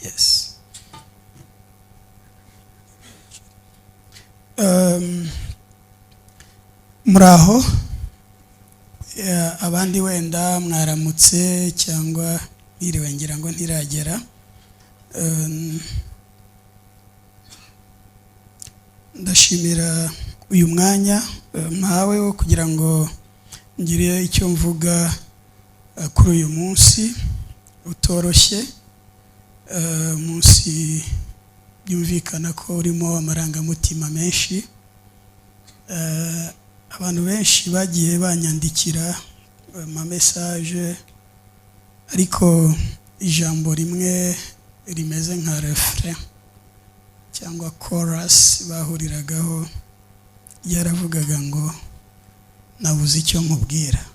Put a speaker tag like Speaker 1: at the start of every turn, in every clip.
Speaker 1: Yes. Muraho abandi wenda mwaramutse cyangwa biriwe ngira ngo ntiragera. Ndashimira uyu mwanya mpawe wo kugira ngo ngire icyo mvuga kuri uyu munsi utoroshye, munsi byumvikana ko urimo amarangamutima menshi. Abantu benshi bagiye banyandikira ama message, ariko ijambo rimwe rimeze nka refrain cyangwa chorus bahuriragaho yaravugaga ngo nabuze icyo mubwira.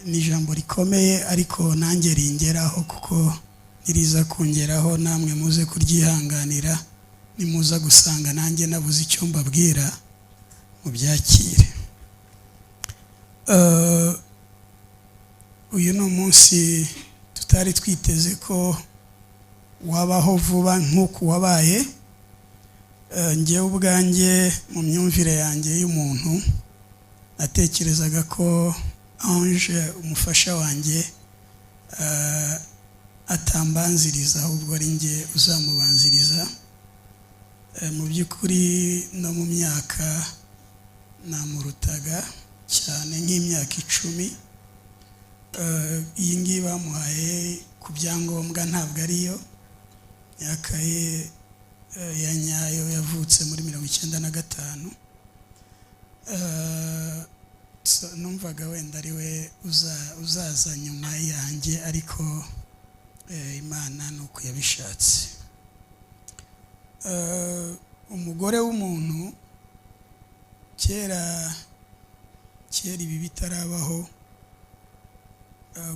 Speaker 1: Ni ijambo rikomeye ariko nanjye ringeraho, kuko niriza kungeraho namwe muze kuryihanganira, nimuza gusanga nanjye nabuze icyo mbabwira mubyakire. Uyu ni umunsi tutari twiteze ko wabaho vuba nk'uko wabaye. Njyewe ubwanjye mu myumvire yanjye y'umuntu natekerezaga ko Ange umufasha wanjye atambanziriza, ahubwo ari njye uzamubanziriza. Mu by'ukuri no mu myaka namurutaga cyane nk'imyaka 10. Iyi ngiyi bamuhaye ku byangombwa ntabwo ariyo. Myaka ye ya nyayo yavutse muri 1995. Numvaga wenda ari we uzaza nyuma yanjye, ariko Imana nuko yabishatse. Umugore w'umuntu kera ibi bitarabaho,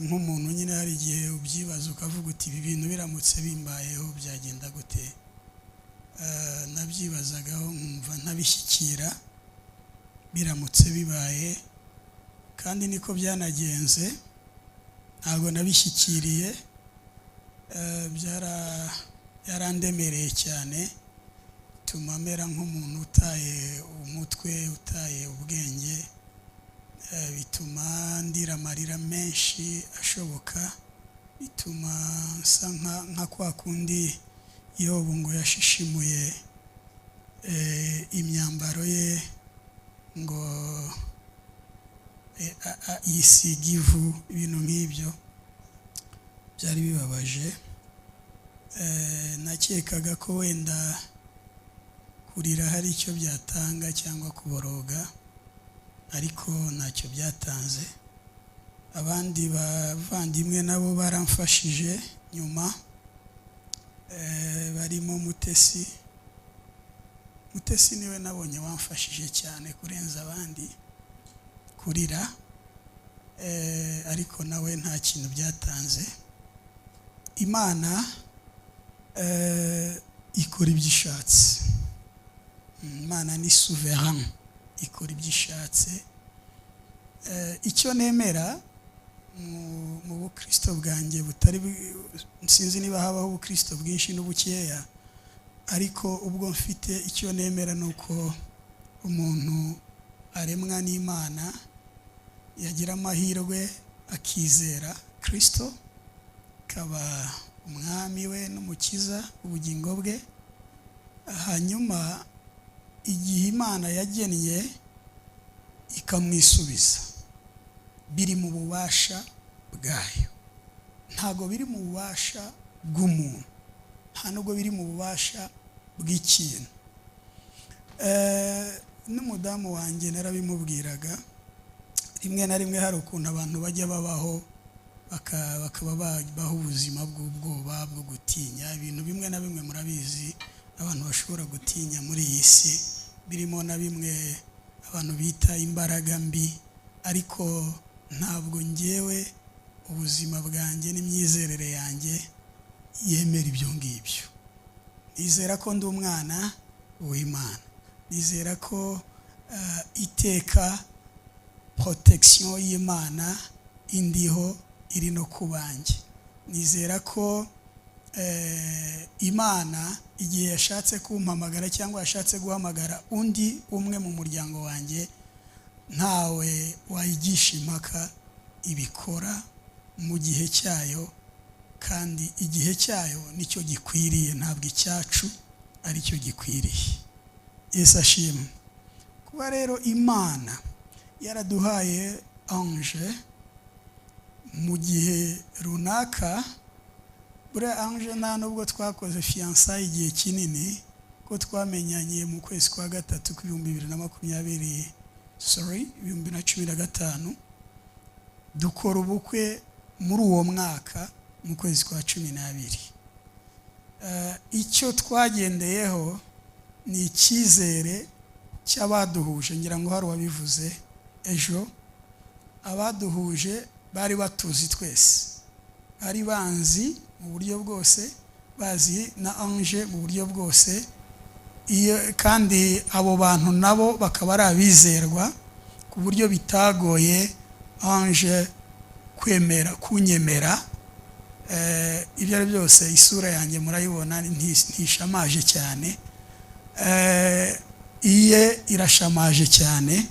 Speaker 1: nk'umuntu nyine hari igihe ubyibaza ukavuga uti ibi bintu biramutse bimbayeho byagenda gute. Nabyibazagaho nkumva ntabishyikira biramutse bibaye, kandi niko byanagenze. Ntabwo nabishyikiriye, byarandemereye cyane, bituma mera nk'umuntu utaye umutwe, utaye ubwenge, bituma ndira amarira menshi ashoboka, bituma nsa nka kwa kundi Yobu ngo yashishimuye imyambaro ye ngo yisiga ivu. Ibintu nk'ibyo byari bibabaje. Nakekaga ko wenda kurira hari icyo byatanga cyangwa kuboroga, ariko ntacyo byatanze. Abandi bavandimwe nabo baramfashije nyuma, barimo Mutesi niwe nabonye wamfashije cyane kurenza abandi kurira, ariko nawe nta kintu byatanze. Imana ikora ibyo ishatse. Imana ni souverain, ikora ibyo ishatse. Icyo nemera mu bukristo bwanjye butari, sinzi niba habaho ubukristo bwinshi n'ubukeya, ariko ubwo mfite icyo nemera nuko umuntu aremwa n'Imana, yagira amahirwe akizera Kristo, kaba umwami we n'umukiza ubugingo bwe. Hanyuma igihe Imana yagennye ikamwisubiza, biri mu bubasha bwayo, ntago biri mu bubasha bw'umuntu, nta nubwo biri mu bubasha bw'ikintu. N'umudamu wanjye narabimubwiraga, rimwe na rimwe hari ukuntu abantu bajya babaho bakaba babaho ubuzima bw'ubwoba, bwo gutinya ibintu bimwe na bimwe. Murabizi abantu bashobora gutinya muri iyi si, birimo na bimwe abantu bita imbaraga mbi, ariko ntabwo njyewe ubuzima bwanjye n'imyizerere yanjye yemera ibyo ngibyo. Nizera ko ndi umwana w'Imana, nizera ko iteka protection y'Imana indiho iri no kubanjye. nizera ko Imana igihe yashatse kumpamagara cyangwa yashatse guhamagara undi umwe mu muryango wanjye, ntawe wayigisha impaka, ibikora mu gihe cyayo, kandi igihe cyayo nicyo gikwiriye, ntabwo icyacu ari cyo gikwiriye. Yesu ashimwe. Kuba rero Imana yaraduhaye ange mu gihe runaka, buriya ange nta nubwo twakoze fiançailles igihe kinini, ko twamenyanye mu kwezi kwa gatatu ku 2015, dukora ubukwe muri uwo mwaka mu kwezi kwa 12. Icyo twagendeyeho ni icyizere cy'abaduhuje. Ngira ngo hari uwabivuze ejo, abaduhuje bari batuzi twese, bari banzi mu buryo bwose, bazi na ange mu buryo bwose, kandi abo bantu nabo bakaba ari abizerwa, ku buryo bitagoye ange kunyemera. Ibyo ari byose isura yanjye murayibona ntishamaje cyane, iye irashamaje cyane,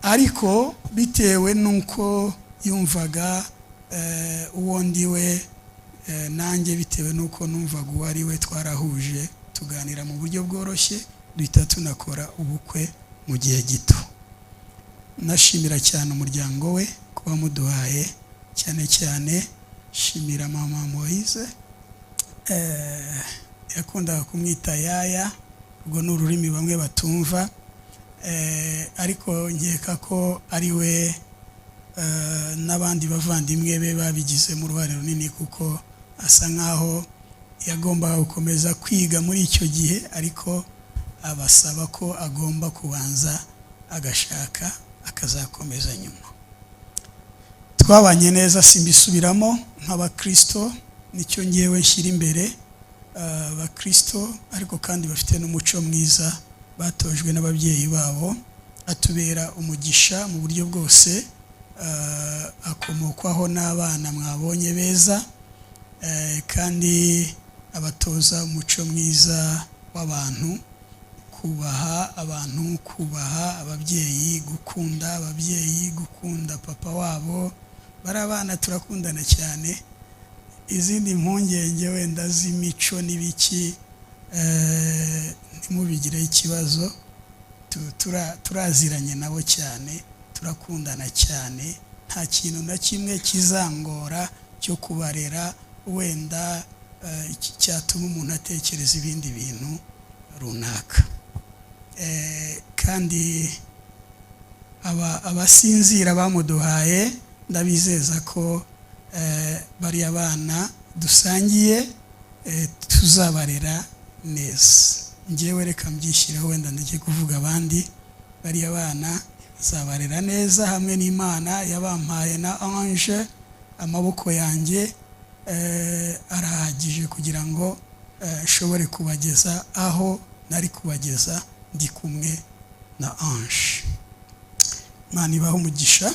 Speaker 1: ariko bitewe nuko yumvaga uwo ndiwe, nanjye bitewe nuko numvaga uwo ari we, twarahuje tuganira mu buryo bworoshye, duhita tunakora ubukwe mu gihe gito. Nashimira cyane umuryango we kuba muduhaye, cyane cyane shimira mama Moise, yakundaga kumwita yaya, ubwo ni ururimi bamwe batumva, ariko nkeka ko ari we n'abandi bavandimwe be babigizemo uruhare runini, kuko asa nkaho yagombaga gukomeza kwiga muri icyo gihe, ariko abasaba ko agomba kubanza agashaka akazakomeza nyuma. Twabanye neza, simbisubiramo, nk'abakristo nicyo ngewe nshyira imbere, abakristo ariko kandi bafite n'umuco mwiza batojwe n'ababyeyi babo, atubera umugisha mu buryo bwose, akomokwaho n'abana mwabonye beza, kandi abatoza umuco mwiza w'abantu, kubaha abantu, kubaha ababyeyi, gukunda ababyeyi, gukunda papa wabo. Bari abana turakundana cyane. Izindi mpungenge wenda z'imico n'ibiki ntimubigireho ikibazo, turaziranye nabo cyane, turakundana cyane, nta kintu na kimwe kizangora cyo kubarera wenda cyatuma umuntu atekereza ibindi bintu runaka. Kandi abasinzira bamuduhaye, ndabizeza ko bari abana dusangiye, tuzabarera neza. Ngewe reka mbyishyireho, wenda ndeke kuvuga abandi. Bari abana zabarera neza hamwe n'Imana yabampaye na ange. Amaboko yanjye arahagije kugira ngo nshobore kubageza aho nari kubageza ndi kumwe na ange. Imana ibahe umugisha.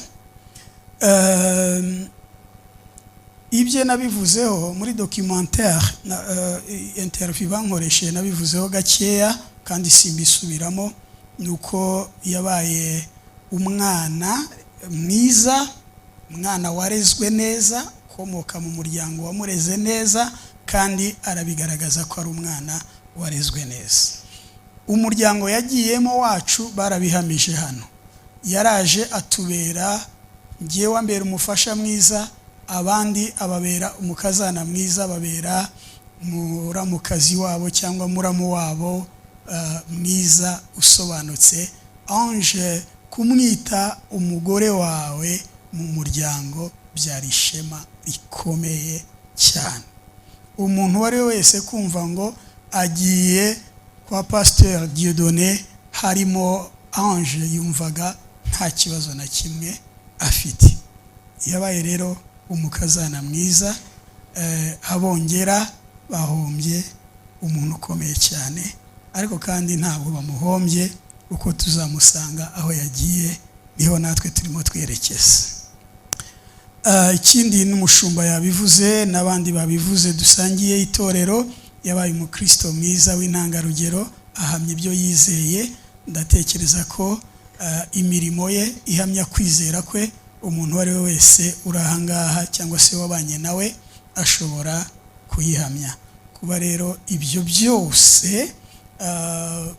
Speaker 1: Ibyo nabivuzeho muri documentaire interview bankoresheje, nabivuzeho gakeya kandi simbisubiramo, nuko yabaye umwana mwiza, umwana warezwe neza, ukomoka mu muryango wamureze neza, kandi arabigaragaza ko ari umwana warezwe neza. Umuryango yagiyemo wacu barabihamije hano, yaraje atubera, ngewe ambera umufasha mwiza, abandi ababera umukazana mwiza, babera muramukazi wabo cyangwa muramu wabo mwiza usobanutse. Ange kumwita umugore wawe mu muryango byari ishema rikomeye cyane. Umuntu wari wese kumva ngo agiye kwa Pasteur Dieudonné harimo ange, yumvaga nta kibazo na kimwe afite. Yabaye rero umukazana mwiza, abongera bahombye umuntu ukomeye cyane, ariko kandi ntabwo bamuhombye, kuko tuzamusanga aho yagiye, niho natwe turimo twerekeza. ikindi n'umushumba yabivuze n'abandi babivuze, dusangiye itorero, yabaye umukristo mwiza w'intangarugero, ahamya ibyo yizeye. Ndatekereza ko imirimo ye ihamya kwizera kwe. Umuntu wari we wese uri ahangaha cyangwa se wabanye nawe ashobora kuyihamya. Kuba rero ibyo byose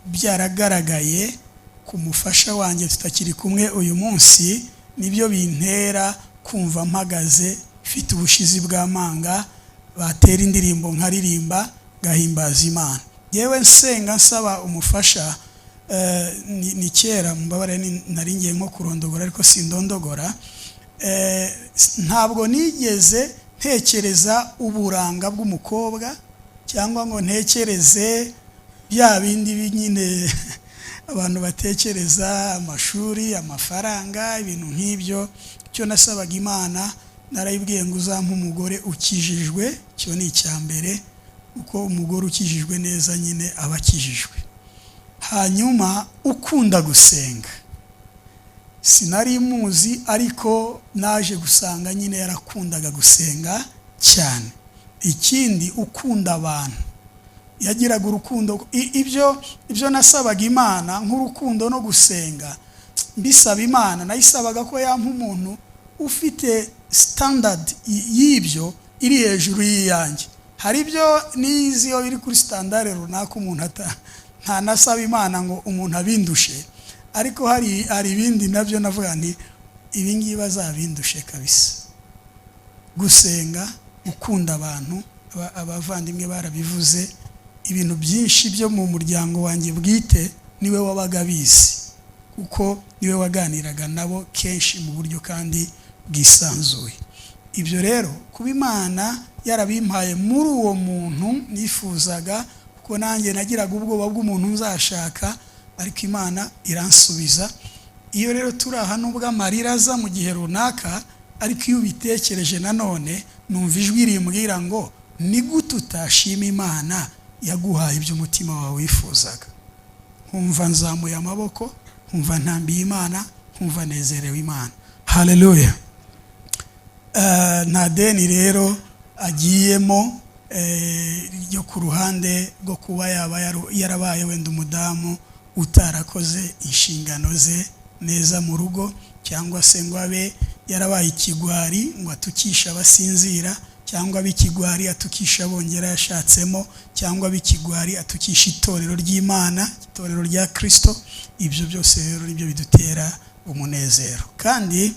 Speaker 1: byaragaragaye ku mufasha wanjye tutakiri kumwe uyu munsi, nibyo bintera kumva mpagaze mfite ubushizi bw'amanga, batera indirimbo nkaririmba gahimbaza Imana. Yewe nsenga nsaba umufasha, ni kera mbabare nari ngiye nko kurondogora ariko sindondogora. Ntabwo nigeze ntekereza uburanga bw'umukobwa cyangwa ngo ntekereze bya bindi nyine abantu batekereza, amashuri, amafaranga, ibintu nk'ibyo. Icyo nasabaga Imana, narayibwiye ngo uzampe umugore ukijijwe. Cyo ni icyambere, uko umugore ukijijwe neza nyine aba akijijwe. Hanyuma ukunda gusenga. Sinari muzi ariko naje gusanga nyine yarakundaga gusenga cyane. Ikindi ukunda abantu, yagiraga urukundo. Ibyo nasabaga Imana nk'urukundo no gusenga, mbisaba Imana nayisabaga ko yampa umuntu ufite standard y'ibyo iri hejuru y'iyanjye. Hari ibyo nizi yo biri kuri standard runaka umuntu nta nasaba Imana ngo umuntu abindushe, ariko hari ibindi nabyo navuga nti ibi ngibi bazabindushe kabisa. Gusenga, ukunda abantu, abavandimwe barabivuze, ibintu byinshi byo mu muryango wanjye bwite niwe wabaga bizi, kuko niwe waganiraga nabo kenshi mu buryo kandi bwisanzuye. Ibyo rero kuba Imana yarabimpaye muri uwo muntu nifuzaga, kuko nanjye nagiraga ubwoba bw'umuntu nzashaka, ariko Imana iransubiza. Iyo rero turi aha nubwo amarira aza mu gihe runaka, ariko iyo ubitekereje nanone numva ijwi rimbwira ngo ni gute utashima Imana yaguhaye ibyo umutima wawe wifuzaga. Nkumva nzamuye amaboko, nkumva ntambiye Imana, nkumva nezerewe Imana. Haleluya. Nta deni rero agiyemo ryo ku ruhande rwo kuba yaba yarabaye wenda umudamu utarakoze inshingano ze neza mu rugo, cyangwa se ngo abe yarabaye ikigwari ngo atukisha abasinzira, cyangwa bikigwari atukisha bongera yashatsemo, cyangwa bikigwari atukisha itorero ry'Imana, itorero rya Kristo. Ibyo byose rero nibyo bidutera umunezero. Kandi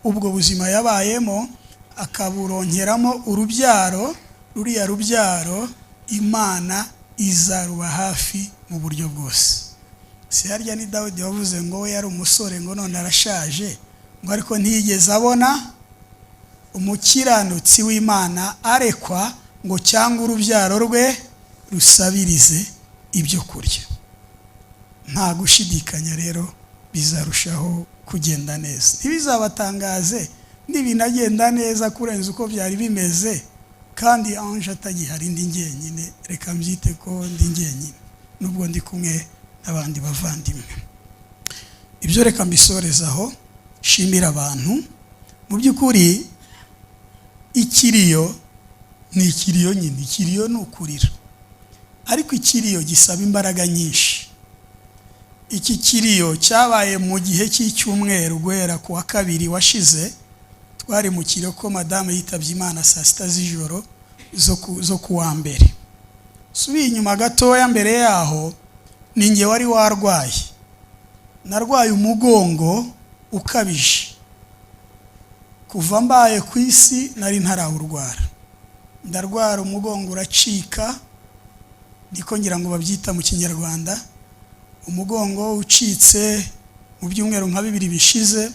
Speaker 1: ubwo buzima yabayemo akaburonkeramo urubyaro, ruriya rubyaro Imana izaruba hafi mu buryo bwose. Si harya ni Dawidi wavuze ngo we yari umusore ngo none arashaje, ngo ariko ntiyigeze abona umukiranutsi w'Imana arekwa ngo cyangwa urubyaro rwe rusabirize ibyo kurya. Nta gushidikanya rero bizarushaho kugenda neza. Ntibizabatangaze nibinagenda neza kurenza uko byari bimeze, kandi anje atagihari ndi njyenyine. Reka mbyite ko ndi njyenyine nubwo ndi kumwe n'abandi bavandimwe. Ibyo reka mbisorezaho, shimira abantu. Mu by'ukuri ikiriyo ni ikiriyo nyine, ikiriyo ni ukurira, ariko ikiriyo gisaba imbaraga nyinshi. Iki kiriyo cyabaye mu gihe cy'icyumweru guhera ku wa kabiri washize. Twari mu kiriyo ko madame yitabye Imana saa 6 z'ijoro zo ku wa mbere. Subiye inyuma gatoya, mbere yaho ninjye wari warwaye. Narwaye umugongo ukabije. Kuva mbaye ku isi nari ntarawurwara. Ndarwara umugongo uracika, niko ngira ngo babyita mu Kinyarwanda. Umugongo ucitse mu byumweru nka 2 bishize.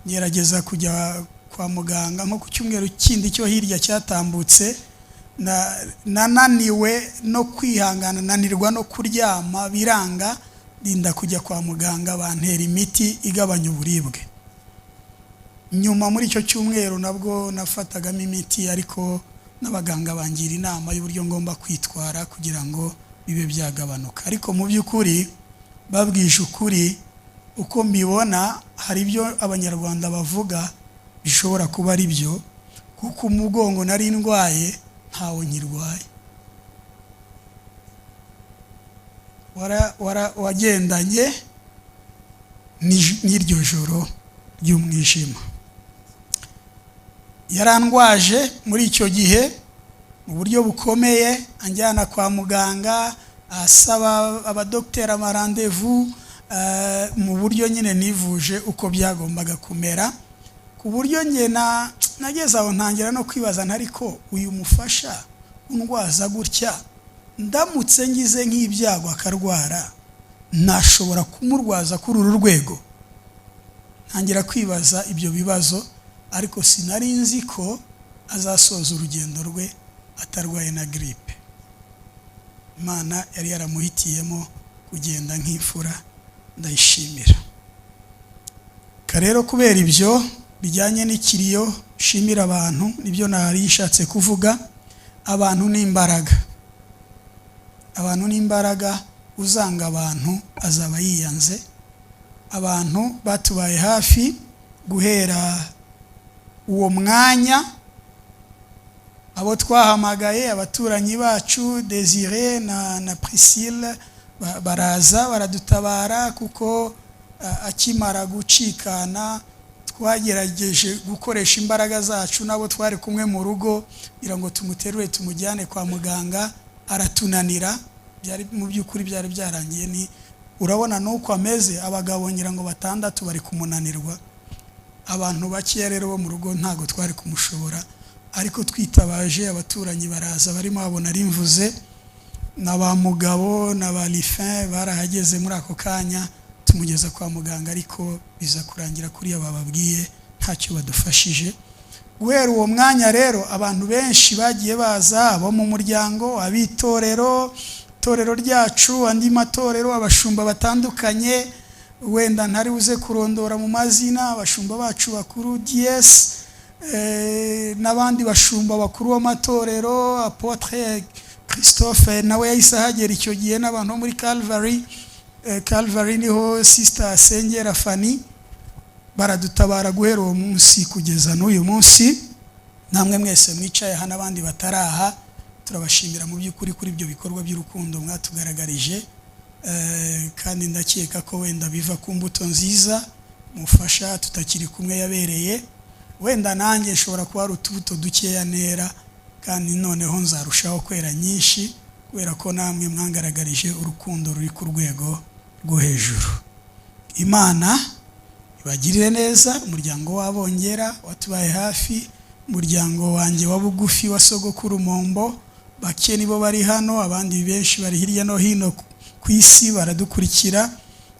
Speaker 1: Ngerageza kujya kwa muganga nko ku cyumweru kindi cyo hirya cyatambutse. Nananiwe no kwihangana, nanirwa no kuryama biranga, ndinda kujya kwa muganga bantera imiti igabanya uburibwe. Nyuma muri icyo cyumweru nabwo nafatagamo imiti, ariko n'abaganga bangira inama y'uburyo ngomba kwitwara kugira ngo bibe byagabanuka. Ariko mu by'ukuri babwije ukuri uko mbibona, hari ibyo abanyarwanda bavuga bishobora kuba ari byo, kuko umugongo nari ndwaye ntawo nkirwaye. Wagendanye n'iryo joro ry'umwijima. Yarandwaje muri icyo gihe mu buryo bukomeye, anjyana kwa muganga, asaba abadokiteri amarandevu, mu buryo nyine nivuje uko byagombaga kumera, ku buryo njye nageze aho ntangira no kwibaza ntariko uyu mufasha undwaza gutya, ndamutse ngize nk'ibyago akarwara nashobora kumurwaza kuri uru rwego. Ntangira kwibaza ibyo bibazo, ariko sinari nzi ko azasoza urugendo rwe atarwaye na gripe. Imana yari yaramuhitiyemo kugenda nk'imfura, ndayishimira. Karero kubera ibyo bijyanye n'ikiriyo, shimira abantu, nibyo nari yishatse kuvuga. Abantu n'imbaraga, abantu n'imbaraga, uzanga abantu azaba yiyanze. Abantu batubaye hafi guhera uwo mwanya, abo twahamagaye, abaturanyi bacu Desire na Priscille baraza baradutabara, kuko akimara gucikana twagerageje gukoresha imbaraga zacu nabo twari kumwe mu rugo kugira ngo tumuterure tumujyane kwa muganga, aratunanira. Byari mu by'ukuri byari byarangiye. Ni urabona nuko ameze, abagabo ngira ngo 6 bari kumunanirwa, abantu bakiya rero bo mu rugo ntago twari kumushobora, ariko twitabaje abaturanyi baraza, barimo babona rimvuze na ba mugabo na ba Lifin barahageze muri ako kanya, tumugeza kwa muganga, ariko biza kurangira kuri bababwiye ntacyo badufashije. Guhera uwo mwanya rero abantu benshi bagiye baza, abo mu muryango, abitorero, itorero ryacu, andi matorero, abashumba batandukanye, wenda ntari uze kurondora mu mazina, abashumba bacu bakuru DS, n'abandi bashumba bakuru w'amatorero, Apotre Christophe nawe yahise ahagera icyo gihe, n'abantu muri Calvary niho Sister Asengera Fanny, baradutabara guhera uwo munsi kugeza n'uyu munsi. Namwe mwese mwicaye hano, abandi bataraha, turabashimira mu by'ukuri kuri ibyo bikorwa by'urukundo mwatugaragarije, kandi ndakeka ko wenda biva ku mbuto nziza mufasha tutakiri kumwe yabereye. Wenda nanjye nshobora kuba ari utubuto dukeya nera, kandi noneho nzarushaho kwera nyinshi, kubera ko namwe mwangaragarije urukundo ruri ku rwego rwo hejuru. Imana ibagirire neza. Umuryango w'Abongera watubaye hafi, umuryango wanjye wa bugufi wa sogokuru Mombo, bake nibo bari hano, abandi benshi bari hirya no hino ku isi baradukurikira,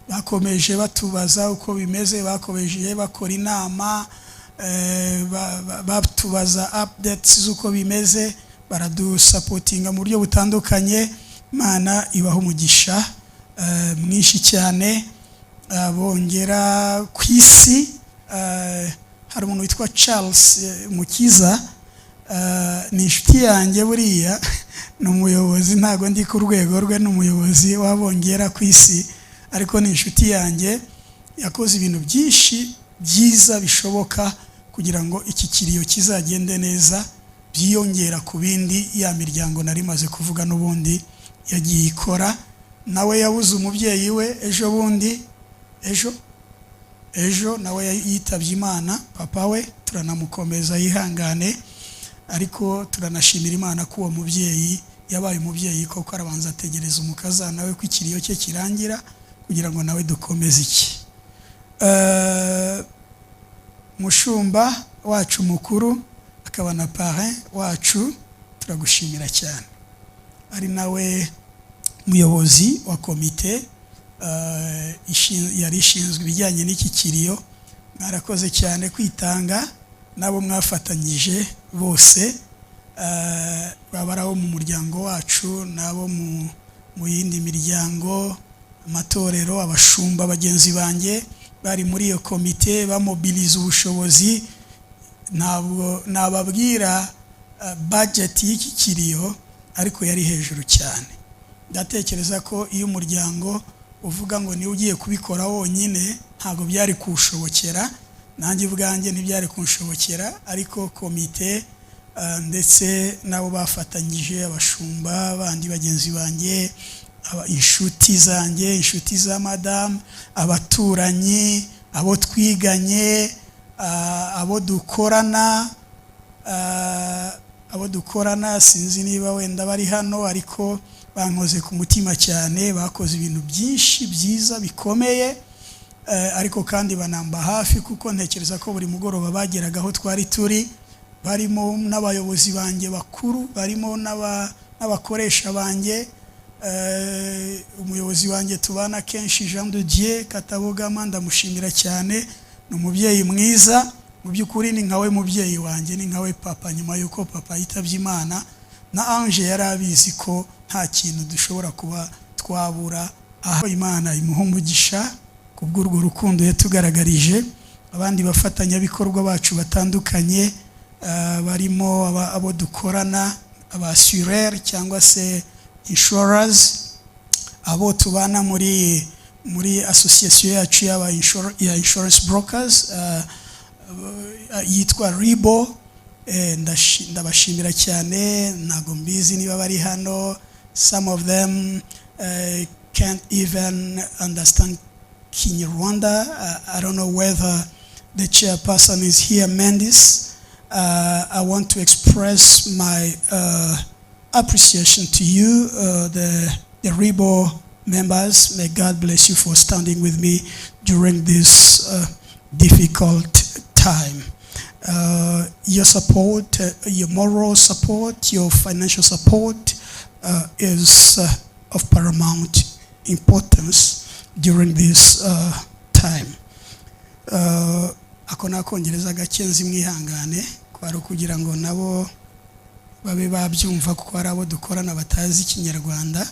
Speaker 1: bakomeje batubaza uko bimeze, bakomeje bakora inama, batubaza updates z'uko bimeze, baradusapotinga mu buryo butandukanye. Imana ibaho umugisha mwinshi cyane. Bongera ku isi, hari umuntu witwa Charles Mukiza, ni inshuti yanjye, buriya ni umuyobozi, ntago ndi ku rwego rwe, ni umuyobozi w'Abongera ku isi, ariko ni inshuti yanjye. Yakoze ibintu byinshi byiza bishoboka kugira ngo iki kiriyo kizagende neza, byiyongera ku bindi ya miryango nari maze kuvuga n'ubundi yagiye ikora. Nawe yabuze umubyeyi we ejo bundi, ejo nawe yitabye Imana, papa we, turanamukomeza yihangane, ariko turanashimira Imana ko uwo mubyeyi yabaye umubyeyi koko, arabanza ategereza umukazana we ko ikiriyo cye kirangira kugira ngo nawe dukomeze iki. Mushumba wacu mukuru akaba na parrain wacu, turagushimira cyane, ari nawe muyobozi wa komite yari ishinzwe ibijyanye n'iki kiriyo. Mwarakoze cyane kwitanga, nabo mwafatanyije bose, babaraho mu muryango wacu, nabo mu yindi miryango, amatorero, abashumba bagenzi banjye bari muri iyo komite bamobiliza ubushobozi. Ntabwo nababwira budget y'iki kiriyo, ariko yari hejuru cyane. Ndatekereza ko iyo umuryango uvuga ngo ni ugiye kubikora wonyine ntago byari kushobokera, nanjye ubwanjye ntibyari kunshobokera, ariko komite ndetse nabo bafatanyije, abashumba bandi bagenzi banjye, inshuti zanjye, inshuti za madame, abaturanyi, abo twiganye, abo dukorana sinzi niba wenda bari hano, ariko bankoze ku mutima cyane, bakoze ibintu byinshi byiza bikomeye, ariko kandi banamba hafi, kuko ntekereza ko buri mugoroba bageraga aho twari turi, barimo n'abayobozi banjye bakuru, barimo n'abakoresha banjye. Umuyobozi wanjye tubana kenshi Jean de Dieu Katabogama, ndamushimira cyane, ni umubyeyi mwiza, mu by'ukuri ni nkawe mubyeyi wanjye, ni nkawe papa, nyuma yuko papa yitabye Imana. Na Ange yari abizi ko nta kintu dushobora kuba twabura, aho Imana imuha umugisha kubw'urwo rukundo yatugaragarije. Abandi bafatanyabikorwa bacu batandukanye, barimo abo dukorana, abassureur cyangwa se insurers, abo tubana muri association yacu ya insurance brokers yitwa Ribo. Ndabashimira cyane, ntago mbizi niba bari hano. Some of them can't even understand Kinyarwanda. I don't know whether the chairperson is here, Mendes. I want to express my appreciation to you, the Ribo members. May God bless you for standing with me during this difficult time. Your support, your moral support, your financial support is of paramount importance during this time. Akona kongereza gakenzi mwihangane, kwari kugira ngo nabo babe babyumva, kuko ari abo dukorana batazi Kinyarwanda.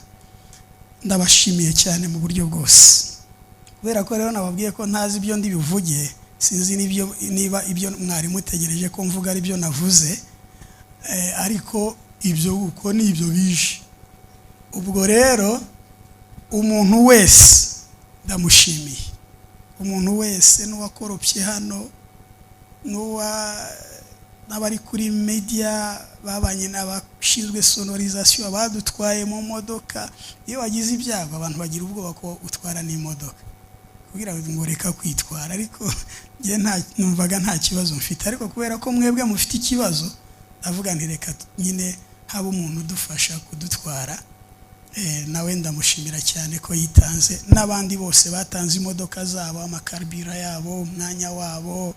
Speaker 1: Ndabashimiye cyane mu buryo bwose, kubera ko rero nababwiye ko ntazi ibyo ndi bivuge. Sinzi niba ibyo mwari mutegereje ko mvuga ari byo navuze, ariko ibyo uko ni ibyo bije. Ubwo rero umuntu wese ndamushimiye, umuntu wese n'uwakoropye hano, n'abari kuri media, babanye n'abashinzwe sonorisation, abadutwaye mu modoka. Iyo wagize ibyago abantu bagira ubwoba ko utwara n'imodoka, kugira ngo reka kwitwara, ariko ngiye numvaga nta kibazo mfite, ariko kubera ko mwebwe mufite ikibazo, ndavuga nti reka nyine haba umuntu udufasha kudutwara. Nawe ndamushimira cyane ko yitanze, n'abandi bose batanze imodoka zabo, amakarbira yabo, umwanya wabo.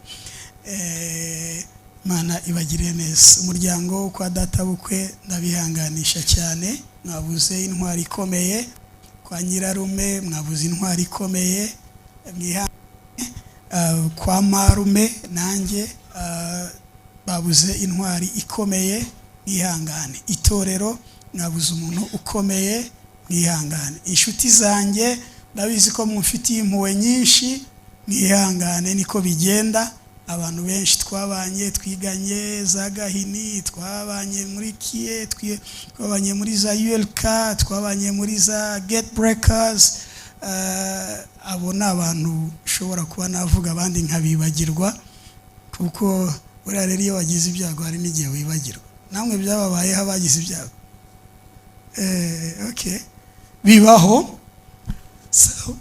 Speaker 1: Mana ibagire neza. Umuryango kwa data bukwe ndabihanganisha cyane, mwabuze intwari ikomeye. Kwa nyirarume mwabuze intwari ikomeye, kwa marume nanjye babuze intwari ikomeye, mwihangane. Itorero mwabuze umuntu ukomeye, mwihangane. Inshuti zanjye ndabizi ko mufitiye impuhwe nyinshi, mwihangane, niko bigenda. Abantu benshi twabanye, twiganye za Gahini, twabanye muri Kie, twabanye muri za ULK, twabanye muri za Gate Breakers. Abo ni abantu ushobora kuba navuga, abandi nkabibagirwa, kuko buriya rero iyo wagize ibyago hari n'igihe wibagirwa. Namwe byababayeho abagize ibyago? Okay, bibaho. So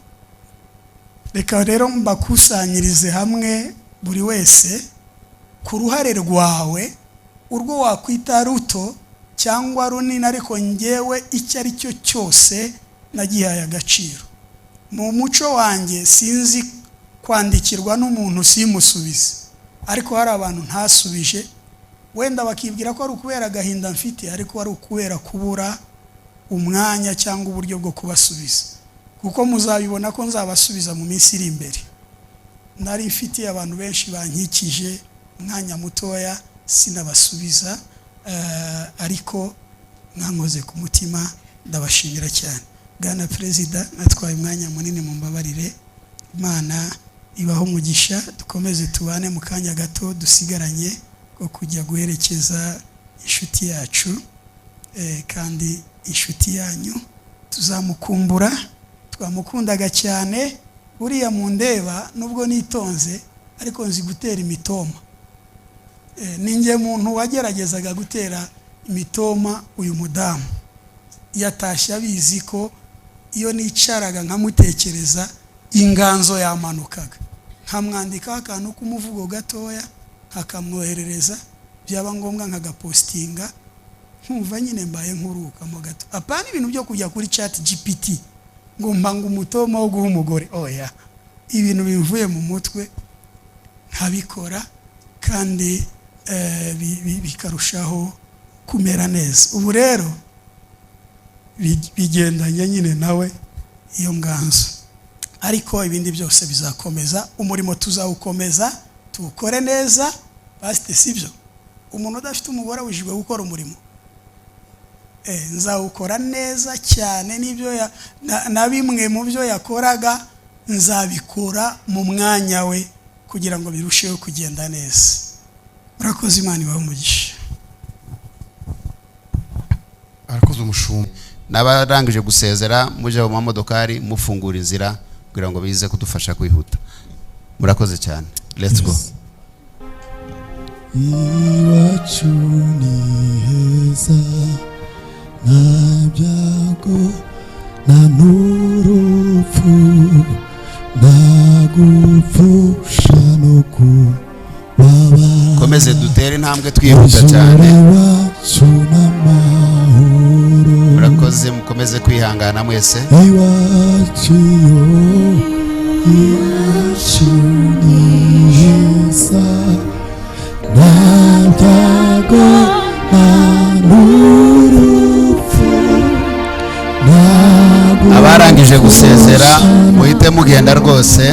Speaker 1: reka rero mbakusanyirize hamwe, buri wese ku ruhare rwawe, urwo wakwita ruto cyangwa runini, ariko ngewe icyo ari cyo cyose nagihaye agaciro. Mu muco wanjye sinzi kwandikirwa n'umuntu simusubize, ariko hari abantu ntasubije, wenda bakibwira ko ari ukubera agahinda mfite, ariko ari ukubera kubura umwanya cyangwa uburyo bwo kubasubiza, kuko muzabibona ko nzabasubiza mu minsi iri imbere. Nari mfitiye abantu benshi bankikije, umwanya mutoya sinabasubiza, ariko mwankoze ku mutima, ndabashimira cyane. Bwana Perezida, natwaye umwanya munini, mumbabarire. Imana ibaho umugisha, dukomeze tubane mu kanya gato dusigaranye ko kujya guherekeza inshuti yacu, kandi inshuti yanyu tuzamukumbura. Twamukundaga cyane, buriya mu ndeba nubwo nitonze, ariko nzi gutera imitoma. Ninjye muntu wageragezaga gutera imitoma uyu mudamu. Yatashye abizi ko iyo nicaraga nkamutekereza inganzo yamanukaga, nkamwandika akantu k'umuvugo gatoya akamwoherereza, byaba ngombwa nkagapostinga, nkumva nyine mbaye nkuruka mo gato. Apana ibintu byo kujya kuri chat GPT ngo mpanga umutoma wo guha umugore. Oya, ibintu bivuye mu mutwe ntabikora kandi bikarushaho kumera neza. Ubu rero bigendanye nyine nawe iyo nganzo, ariko ibindi byose bizakomeza. Umurimo tuzawukomeza tuwukore neza. Pasite sibyo, umuntu udafite umugore wijwe gukora umurimo, nzawukora neza cyane. N'ibyo na bimwe mu byo yakoraga nzabikora mu mwanya we kugira ngo birusheho kugenda neza. Murakoze, Imana ibahe umugisha.
Speaker 2: Arakoze umushumba. N'abarangije gusezera muje mu mamodokari mufungura inzira kugira ngo bize kudufasha kwihuta. Murakoze cyane. Let's go.
Speaker 3: Iwacu ni heza, nta byago nta n'urupfu, nta gupfusha no kubabara.
Speaker 2: Komeze dutere intambwe twihuta cyane.
Speaker 3: Iwacu n'amahoro.
Speaker 2: Murakoze, mukomeze kwihangana mwese.
Speaker 3: Iwacu iwacu ni heza, nta byago nta n'urupfu,
Speaker 2: abarangije gusezera muhite mugenda rwose.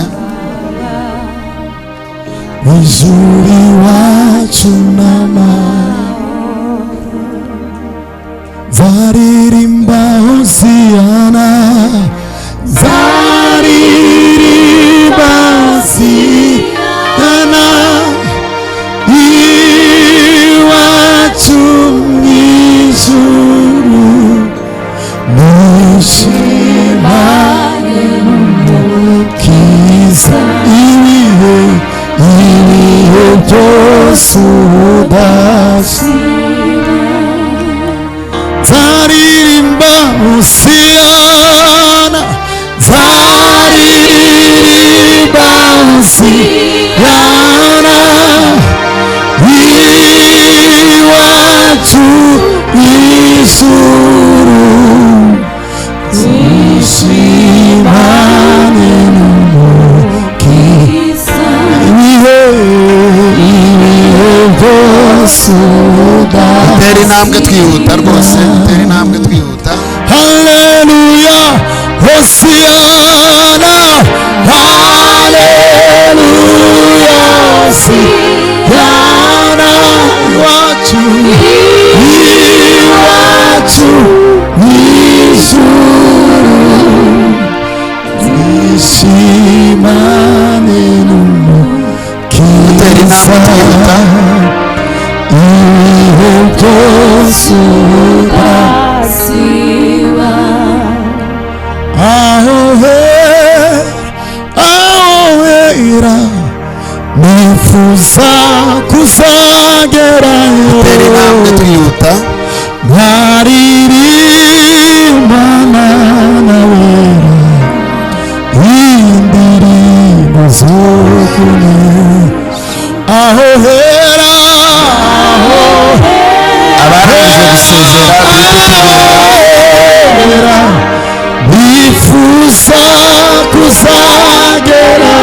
Speaker 3: ijuru iwacu n'amahoro, zaririmba hosiyana, zaririmba hosiyana. Iwacu mw'ijuru nishimane n'umukiza, ibihe byose udashira. Zaririmba hosiyana, zaririmba hosiyana. Iwacu ijuru nishimane n'umukiza, ibihe byose udashira.
Speaker 2: Tera intambwe twihuta rwose, tera intambwe twihuta.
Speaker 3: Haleluya, hosiyana, haleluya, hosiyana. Iwacu ijuru nishimane n'umukiza,
Speaker 2: Tera intambwe twihuta.
Speaker 3: ibihe byose udasiba. Aho hera nifuza kuzagerayo.
Speaker 2: Tera intambwe twihuta.
Speaker 3: Nkaririmbana nawera indirimbo zo kunesha. Aho hera
Speaker 2: Abarangije gusezera
Speaker 3: nifuza kuzagera,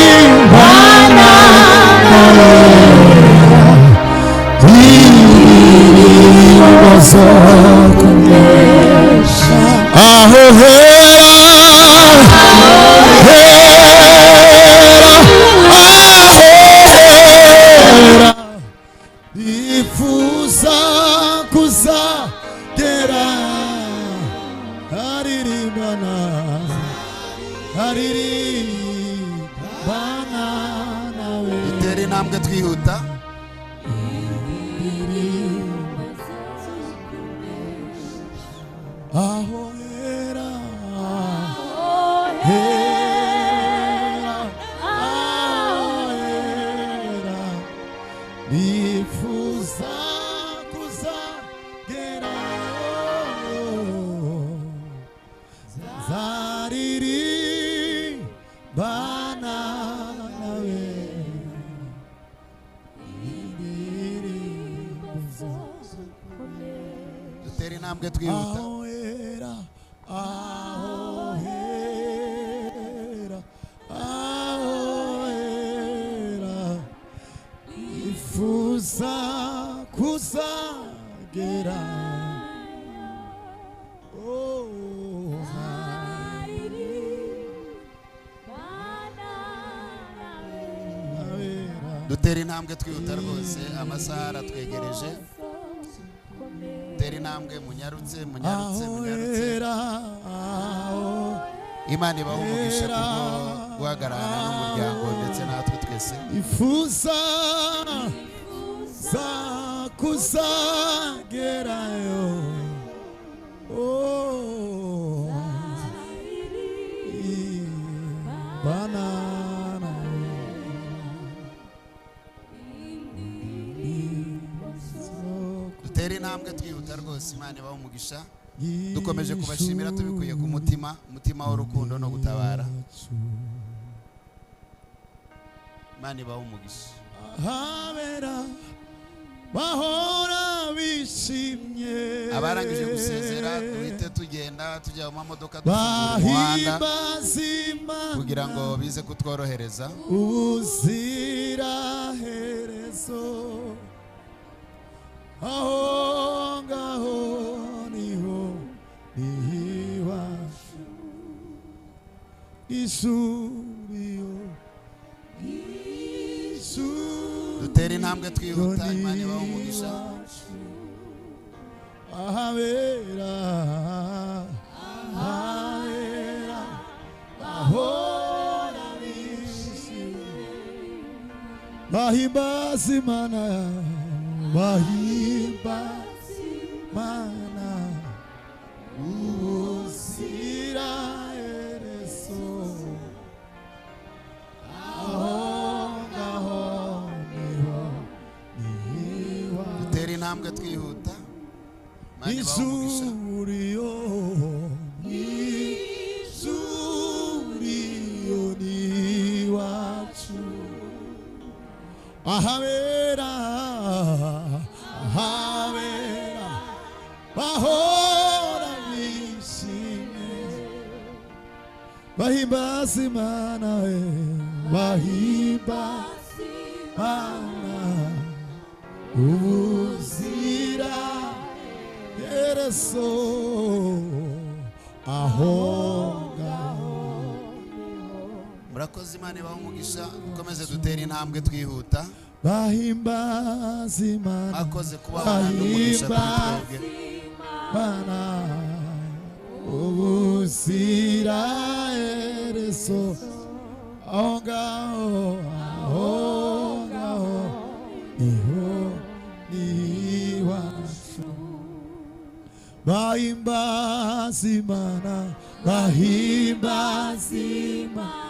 Speaker 3: zaririmbana nawera indirimbo zo kunesha. Aho hera nifuza kuzagera, haririmbana nawe.
Speaker 2: tera intambwe twihuta.
Speaker 3: Aho hera nifuza kuzagerayo zaririmbana nawe indirimbo zose
Speaker 2: dutere intambwe twihuta.
Speaker 3: aho hera aho hera aho hera nifuza kuzagera
Speaker 2: dutere intambwe twihuta rwose, amasaha aratwegereje. dutere intambwe, munyarutse munyarutse munyarutse. Imana ibahe umugisha kubwo guhagararana n'umuryango ndetse natwe twese.
Speaker 3: ifuza kuzagerayo banana
Speaker 2: dutere intambwe twihuta rwose. Imana ibahe umugisha. dukomeje kubashimira tubikuye ku mutima, umutima w'urukundo no gutabara. Imana ibahe umugisha.
Speaker 3: habera bahora bishimye
Speaker 2: abarangije gusezera duhite tugenda tujya mu mamodoka dufungura umuhanda kugira ngo bize kutworohereza.
Speaker 3: ubuziraherezo aho ngaho niho iwacu isuriyo
Speaker 2: dutere intambwe twihuta. Imana ibahe umugisha.
Speaker 3: ahabera bahora bishimye bahimbaza Imana bahimbaza Imana ubuziraherezo
Speaker 2: dutere intambwe twihuta. Imana ibahe umugisha.
Speaker 3: isuriyo ni wacu ahabera bahora bishimye bahimbaza Imana bahimbaza Imana ubuziraherezo aho ngaho.
Speaker 2: murakoze. Imana ibahe umugisha. dukomeze dutere intambwe twihuta.
Speaker 3: bahimbaza Imana
Speaker 2: mwakoze kuba umugisha kuri twebwe.
Speaker 3: Imana ubuziraherezo aho ngaho niho iwacu bahimbaza Imana bahimbaza Imana